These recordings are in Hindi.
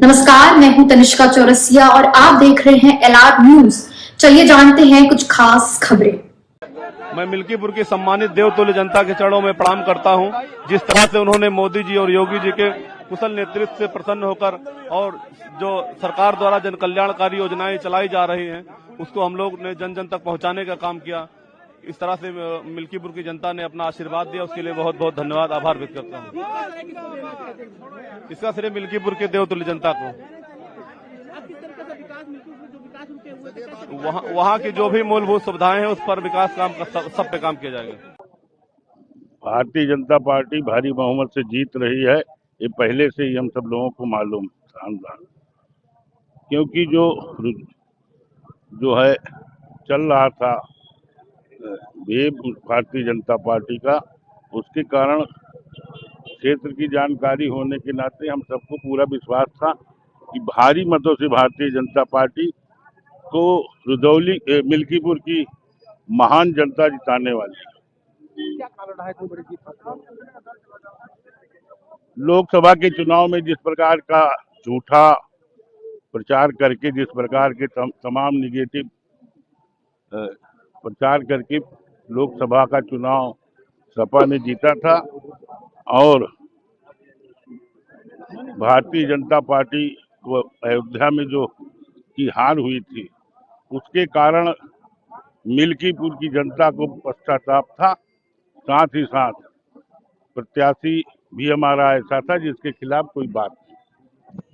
नमस्कार, मैं हूं तनिष्का चौरसिया और आप देख रहे हैं एलआर न्यूज। चलिए जानते हैं कुछ खास खबरें। मैं मिल्कीपुर की सम्मानित देवतुल्य जनता के चरणों में प्रणाम करता हूं। जिस तरह से उन्होंने मोदी जी और योगी जी के कुशल नेतृत्व से प्रसन्न होकर और जो सरकार द्वारा जन कल्याणकारी योजनाएं चलाई जा रही हैं उसको हम लोग ने जन जन तक पहुंचाने का काम किया। इस तरह से मिल्कीपुर की जनता ने अपना आशीर्वाद दिया, उसके लिए बहुत बहुत धन्यवाद, आभार व्यक्त करता हूं। इसका श्रेय मिल्कीपुर के देवतुल्य जनता को। वहाँ की जो भी मूलभूत सुविधाएं हैं उस पर विकास काम सब पे काम किया जाएगा। भारतीय जनता पार्टी भारी बहुमत से जीत रही है, ये पहले से ही हम सब लोगों को मालूम था, क्योंकि जो है चल रहा था वेब भारतीय जनता पार्टी का, उसके कारण क्षेत्र की जानकारी होने के नाते हम सबको पूरा विश्वास था कि भारी मतों से भारतीय जनता पार्टी को रुदौली मिल्कीपुर की महान जनता जिताने वाली है। क्या कारण रहा है इतनी बड़ी जीत? लोकसभा के चुनाव में जिस प्रकार का झूठा प्रचार करके, जिस प्रकार के तमाम निगेटिव प्रचार करके लोकसभा का चुनाव सपा ने जीता था, और भारतीय जनता पार्टी को अयोध्या में जो की हार हुई थी उसके कारण मिल्कीपुर की जनता को पश्चाताप था। साथ ही साथ प्रत्याशी भी हमारा ऐसा था जिसके खिलाफ कोई बात नहीं।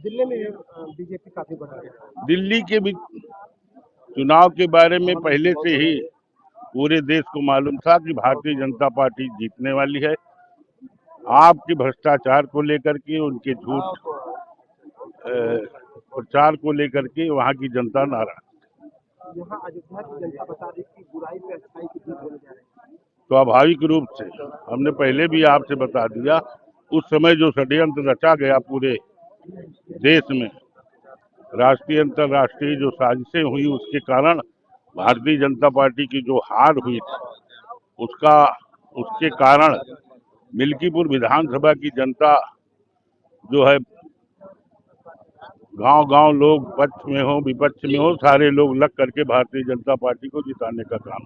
दिल्ली में बीजेपी काफी बढ़ा है। दिल्ली के भी चुनाव के बारे में पहले से ही पूरे देश को मालूम था कि भारतीय जनता पार्टी जीतने वाली है। आपके भ्रष्टाचार को लेकर के, उनके झूठ प्रचार को लेकर के वहाँ की जनता नाराज। यहाँ अयोध्या की जनता बता रही कि बुराई पे अच्छाई की जीत होने जा रही है। स्वाभाविक रूप से हमने पहले भी आपसे बता दिया, उस समय जो षड्यंत्र रचा गया पूरे देश में, राष्ट्रीय अंतर्राष्ट्रीय जो साजिशें हुई, उसके कारण भारतीय जनता पार्टी की जो हार हुई थी उसके कारण मिल्कीपुर विधानसभा की जनता जो है, गांव-गांव लोग पक्ष में हो विपक्ष में हो, सारे लोग लग करके भारतीय जनता पार्टी को जिताने का काम।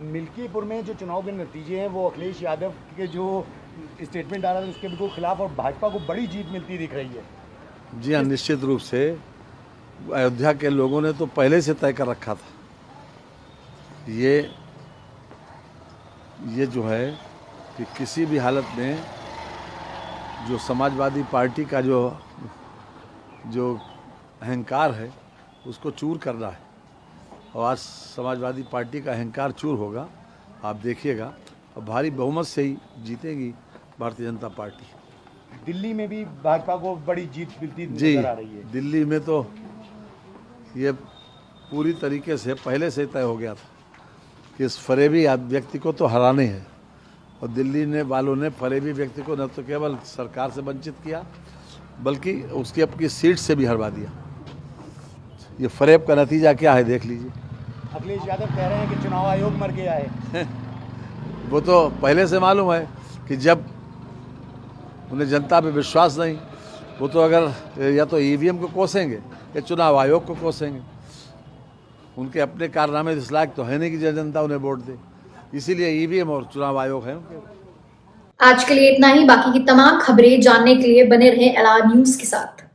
मिल्कीपुर में जो चुनाव के नतीजे हैं वो अखिलेश यादव के जो स्टेटमेंट आ रहा है उसके बिल्कुल खिलाफ, और भाजपा को बड़ी जीत मिलती दिख रही है। जी हाँ, निश्चित रूप से अयोध्या के लोगों ने तो पहले से तय कर रखा था। ये जो है कि किसी भी हालत में जो समाजवादी पार्टी का जो अहंकार है उसको चूर करना है, और आज समाजवादी पार्टी का अहंकार चूर होगा, आप देखिएगा, और भारी बहुमत से ही जीतेगी भारतीय जनता पार्टी। दिल्ली में भी भाजपा को बड़ी जीत मिलती नजर आ रही है। दिल्ली में तो ये पूरी तरीके से पहले से तय हो गया था कि इस फरेबी व्यक्ति को तो हराने हैं, और दिल्ली वालों ने फरेबी व्यक्ति को न तो केवल सरकार से वंचित किया बल्कि उसकी अपनी सीट से भी हरवा दिया। ये फरेब का नतीजा क्या है देख लीजिए। अखिलेश यादव कह रहे हैं कि चुनाव आयोग मर गया है। वो तो पहले से मालूम है कि जब उन्हें जनता पे विश्वास नहीं, वो तो अगर या तो ईवीएम को कोसेंगे या चुनाव आयोग को कोसेंगे। उनके अपने कारनामे इस लायक तो है नहीं कि जनता उन्हें वोट दे, इसीलिए ईवीएम और चुनाव आयोग है उनके। आज के लिए इतना ही। बाकी की तमाम खबरें जानने के लिए बने रहें एलआर न्यूज के साथ।